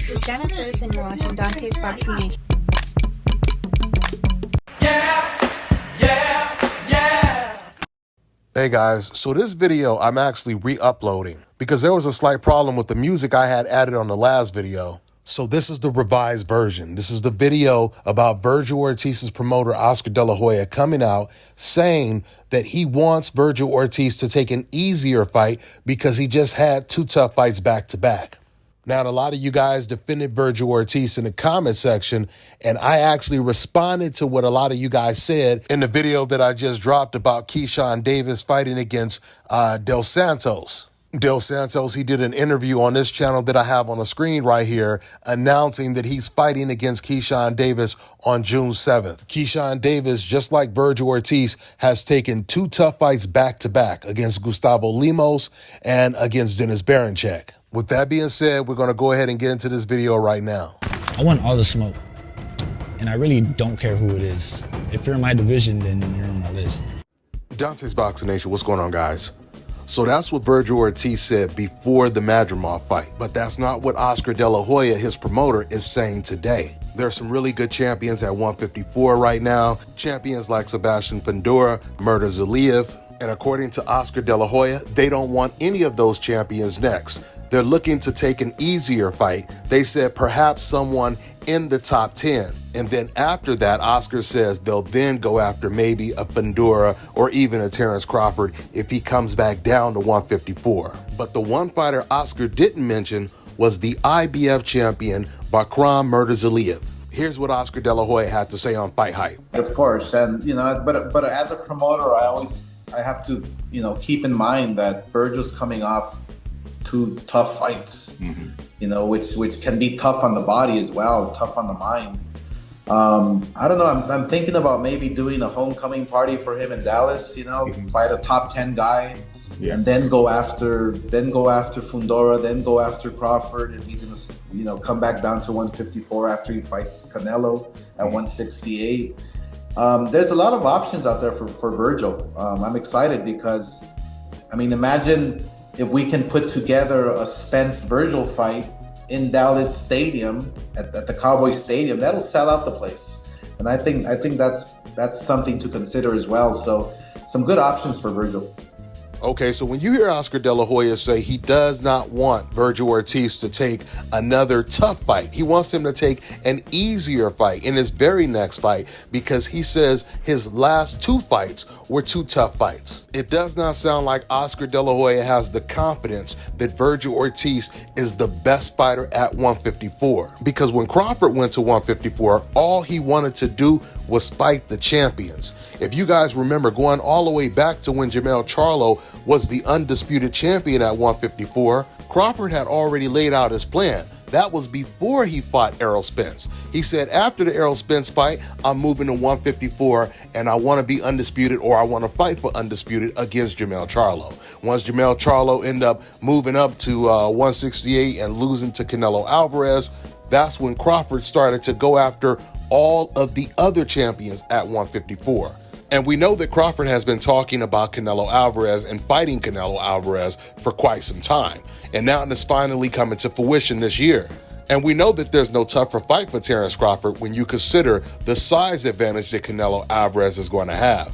This is Genesis, and you're watching Dante's Boxing Nation. Hey guys, so this video I'm actually re-uploading because there was a slight problem with the music I had added on the last video. So this is the revised version. This is the video about Virgil Ortiz's promoter, Oscar De La Hoya, coming out saying that he wants Virgil Ortiz to take an easier fight because he just had two tough fights back to back. Now, a lot of you guys defended Virgil Ortiz in the comment section, and I actually responded to what a lot of you guys said in the video that I just dropped about Keyshawn Davis fighting against Dos Santos. Dos Santos, he did an interview on this channel that I have on the screen right here announcing that he's fighting against Keyshawn Davis on June 7th. Keyshawn Davis, just like Virgil Ortiz, has taken two tough fights back to back against Gustavo Lemos and against Dennis Berinchyk. With that being said, we're going to go ahead and get into this video right now. I want all the smoke, and I really don't care who it is. If you're in my division, then you're on my list. Dante's Boxing Nation, what's going on, guys? So that's what Virgil Ortiz said before the Madrimov fight, but that's not what Oscar De La Hoya, his promoter, is saying today. There are some really good champions at 154 right now, champions like Sebastian Fundora, Murtazaliev, and according to Oscar De La Hoya, they don't want any of those champions next. They're looking to take an easier fight. They said perhaps someone in the top 10. And then after that, Oscar says they'll then go after maybe a Fundora or even a Terrence Crawford if he comes back down to 154. But the one fighter Oscar didn't mention was the IBF champion, Bakram Murtazaliev. Here's what Oscar De La Hoya had to say on Fight Hype. Of course, and but as a promoter, I have to keep in mind that Virgil's coming off two tough fights, which can be tough on the body as well, tough on the mind. I don't know. I'm thinking about maybe doing a homecoming party for him in Dallas. Fight a top 10 guy, and then go after Fundora, then go after Crawford, and he's gonna come back down to 154 after he fights Canelo at 168. There's a lot of options out there for Virgil. I'm excited because, imagine if we can put together a Spence-Virgil fight in Dallas Stadium, at the Cowboys Stadium, that'll sell out the place. And I think that's something to consider as well. So some good options for Virgil. Okay, so when you hear Oscar De La Hoya say he does not want Virgil Ortiz to take another tough fight, he wants him to take an easier fight in his very next fight because he says his last two fights were two tough fights. It does not sound like Oscar De La Hoya has the confidence that Virgil Ortiz is the best fighter at 154. Because when Crawford went to 154, all he wanted to do was fight the champions. If you guys remember going all the way back to when Jermell Charlo was the undisputed champion at 154, Crawford had already laid out his plan. That was before he fought Errol Spence. He said, after the Errol Spence fight, I'm moving to 154 and I want to be undisputed, or I want to fight for undisputed against Jermell Charlo. Once Jermell Charlo ended up moving up to 168 and losing to Canelo Alvarez, that's when Crawford started to go after all of the other champions at 154. And we know that Crawford has been talking about Canelo Alvarez and fighting Canelo Alvarez for quite some time. And now it's finally coming to fruition this year. And we know that there's no tougher fight for Terrence Crawford when you consider the size advantage that Canelo Alvarez is going to have.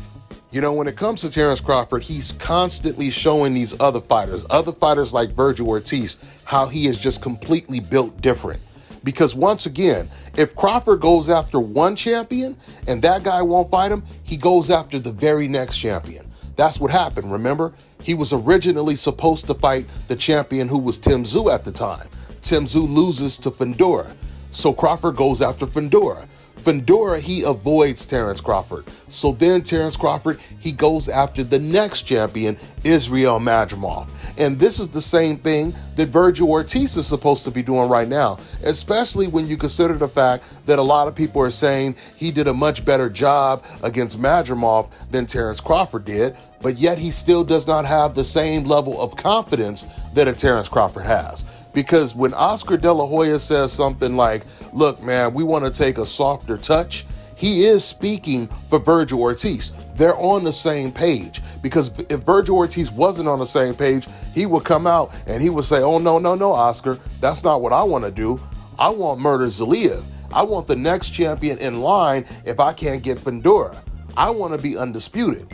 When it comes to Terrence Crawford, he's constantly showing these other fighters like Virgil Ortiz, how he is just completely built different. Because once again, if Crawford goes after one champion and that guy won't fight him, he goes after the very next champion. That's what happened, remember? He was originally supposed to fight the champion who was Tim Tszyu at the time. Tim Tszyu loses to Fundora, so Crawford goes after Fundora. Fundora, he avoids Terrence Crawford. So then Terrence Crawford, he goes after the next champion, Israel Madrimov. And this is the same thing that Virgil Ortiz is supposed to be doing right now, especially when you consider the fact that a lot of people are saying he did a much better job against Madrimov than Terrence Crawford did, but yet he still does not have the same level of confidence that a Terrence Crawford has. Because when Oscar De La Hoya says something like, look, man, we want to take a softer touch, he is speaking for Virgil Ortiz. They're on the same page. Because if Virgil Ortiz wasn't on the same page, he would come out and he would say, oh, no, Oscar, that's not what I want to do. I want Murtazaliev. I want the next champion in line if I can't get Fundora. I want to be undisputed.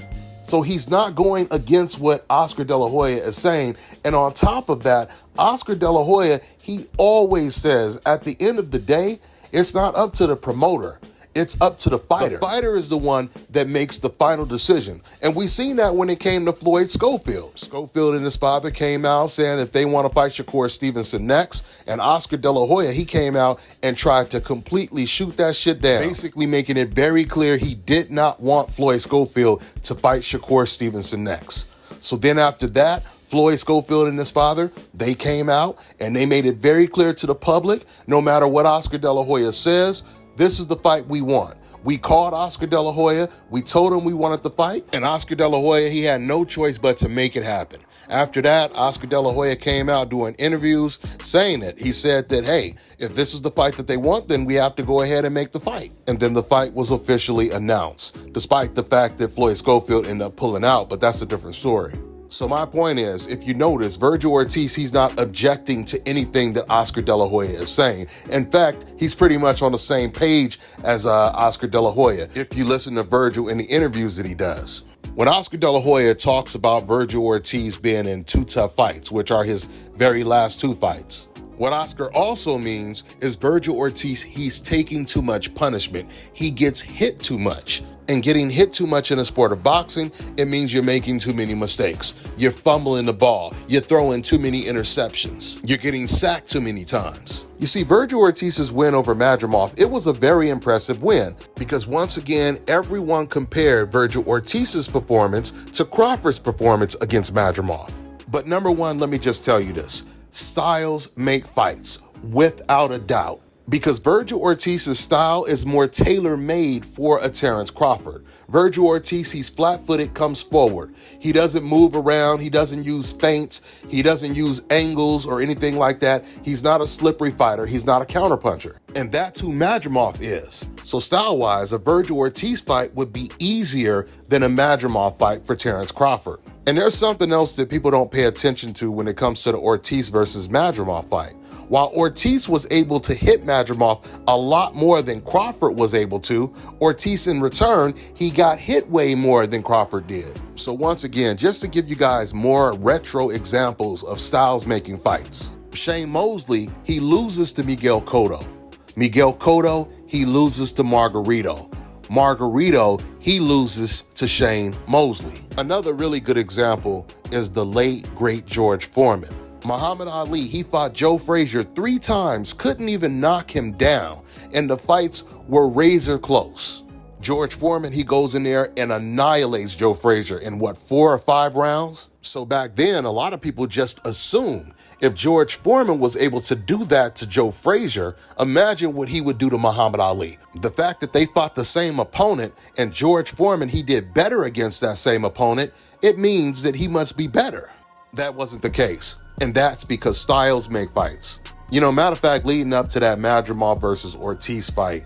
So he's not going against what Oscar De La Hoya is saying. And on top of that, Oscar De La Hoya, he always says at the end of the day, it's not up to the promoter. It's up to the fighter. The fighter is the one that makes the final decision. And we seen that when it came to Floyd Schofield. Schofield and his father came out saying that they want to fight Shakur Stevenson next. And Oscar De La Hoya, he came out and tried to completely shoot that shit down. Basically making it very clear he did not want Floyd Schofield to fight Shakur Stevenson next. So then after that, Floyd Schofield and his father, they came out and they made it very clear to the public, no matter what Oscar De La Hoya says, this is the fight we want. We called Oscar De La Hoya. We told him we wanted the fight. And Oscar De La Hoya, he had no choice but to make it happen. After that, Oscar De La Hoya came out doing interviews saying it. He said that, hey, if this is the fight that they want, then we have to go ahead and make the fight. And then the fight was officially announced, despite the fact that Floyd Schofield ended up pulling out, but that's a different story. So my point is, if you notice, Virgil Ortiz, he's not objecting to anything that Oscar De La Hoya is saying. In fact, he's pretty much on the same page as Oscar De La Hoya, if you listen to Virgil in the interviews that he does. When Oscar De La Hoya talks about Virgil Ortiz being in 2 tough fights, which are his very last 2 fights, what Oscar also means is Virgil Ortiz, he's taking too much punishment. He gets hit too much. And getting hit too much in the sport of boxing, it means you're making too many mistakes. You're fumbling the ball. You're throwing too many interceptions. You're getting sacked too many times. You see, Virgil Ortiz's win over Madrimov, it was a very impressive win because once again, everyone compared Virgil Ortiz's performance to Crawford's performance against Madrimov. But number one, let me just tell you this. Styles make fights, without a doubt. Because Virgil Ortiz's style is more tailor-made for a Terence Crawford. Virgil Ortiz, he's flat-footed, comes forward. He doesn't move around. He doesn't use feints. He doesn't use angles or anything like that. He's not a slippery fighter. He's not a counterpuncher. And that's who Madrimov is. So style-wise, a Virgil Ortiz fight would be easier than a Madrimov fight for Terence Crawford. And there's something else that people don't pay attention to when it comes to the Ortiz versus Madrimov fight. While Ortiz was able to hit Madrimov a lot more than Crawford was able to, Ortiz in return, he got hit way more than Crawford did. So once again, just to give you guys more retro examples of styles making fights. Shane Mosley, he loses to Miguel Cotto. Miguel Cotto, he loses to Margarito. Margarito, he loses to Shane Mosley. Another really good example is the late, great George Foreman. Muhammad Ali, he fought Joe Frazier 3 times, couldn't even knock him down, and the fights were razor close. George Foreman, he goes in there and annihilates Joe Frazier in 4 or 5 rounds? So back then, a lot of people just assumed if George Foreman was able to do that to Joe Frazier, imagine what he would do to Muhammad Ali. The fact that they fought the same opponent and George Foreman, he did better against that same opponent, it means that he must be better. That wasn't the case. And that's because styles make fights. You know, matter of fact, leading up to that Madrimov versus Ortiz fight,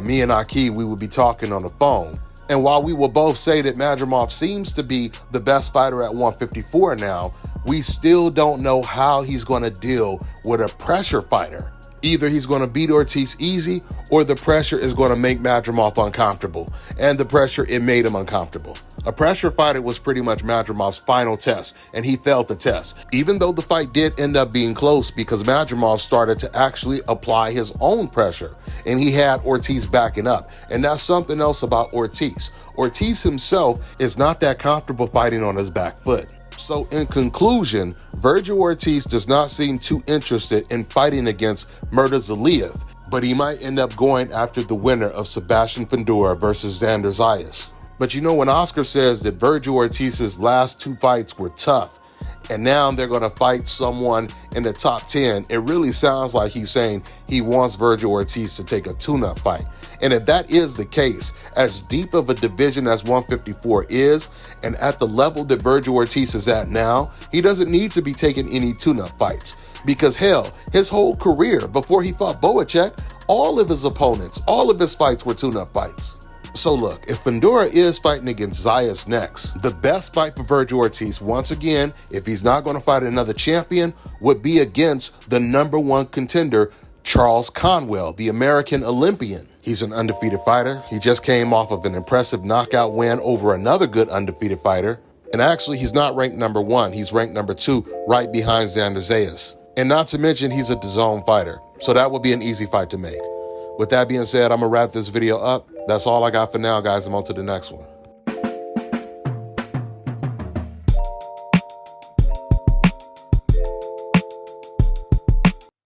me and Aki, we would be talking on the phone. And while we will both say that Madrimov seems to be the best fighter at 154 now, we still don't know how he's going to deal with a pressure fighter. Either he's going to beat Ortiz easy or the pressure is going to make Madrimov uncomfortable. And the pressure, it made him uncomfortable. A pressure fighter was pretty much Madrimov's final test, and he failed the test. Even though the fight did end up being close because Madrimov started to actually apply his own pressure, and he had Ortiz backing up. And that's something else about Ortiz. Ortiz himself is not that comfortable fighting on his back foot. So in conclusion, Virgil Ortiz does not seem too interested in fighting against Murtazaliev, but he might end up going after the winner of Sebastian Fundora versus Xander Zayas. But you know, when Oscar says that Virgil Ortiz's last 2 fights were tough, and now they're going to fight someone in the top 10, it really sounds like he's saying he wants Virgil Ortiz to take a tune-up fight. And if that is the case, as deep of a division as 154 is, and at the level that Virgil Ortiz is at now, he doesn't need to be taking any tune-up fights. Because hell, his whole career before he fought Boacek, all of his opponents, all of his fights were tune-up fights. So look, if Fundora is fighting against Zayas next, the best fight for Virgil Ortiz, once again, if he's not going to fight another champion, would be against the #1 contender, Charles Conwell, the American Olympian. He's an undefeated fighter. He just came off of an impressive knockout win over another good undefeated fighter. And actually, he's not ranked number 1. He's ranked number 2, right behind Xander Zayas. And not to mention, he's a DAZN fighter. So that would be an easy fight to make. With that being said, I'm going to wrap this video up. That's all I got for now, guys. I'm on to the next one.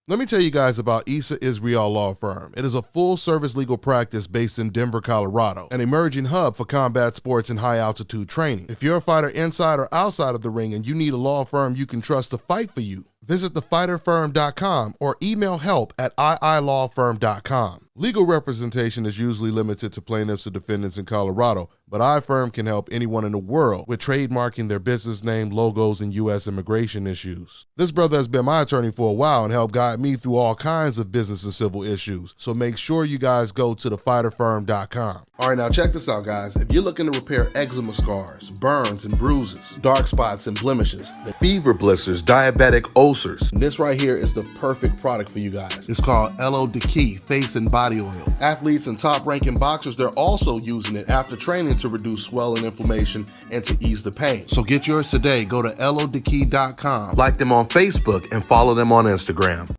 Let me tell you guys about Issa Israel Law Firm. It is a full-service legal practice based in Denver, Colorado, an emerging hub for combat sports and high-altitude training. If you're a fighter inside or outside of the ring and you need a law firm you can trust to fight for you, visit thefighterfirm.com or email help@iilawfirm.com. Legal representation is usually limited to plaintiffs or defendants in Colorado, but iFirm can help anyone in the world with trademarking their business name, logos, and U.S. immigration issues. This brother has been my attorney for a while and helped guide me through all kinds of business and civil issues, so make sure you guys go to thefighterfirm.com. All right, now check this out, guys. If you're looking to repair eczema scars, burns and bruises, dark spots and blemishes, fever blisters, diabetic ulcers, this right here is the perfect product for you guys. It's called LO Deki Face and Body Oil. Athletes and top-ranking boxers, they're also using it after training to reduce swelling, inflammation, and to ease the pain. So get yours today. Go to lodeki.com, like them on Facebook, and follow them on Instagram.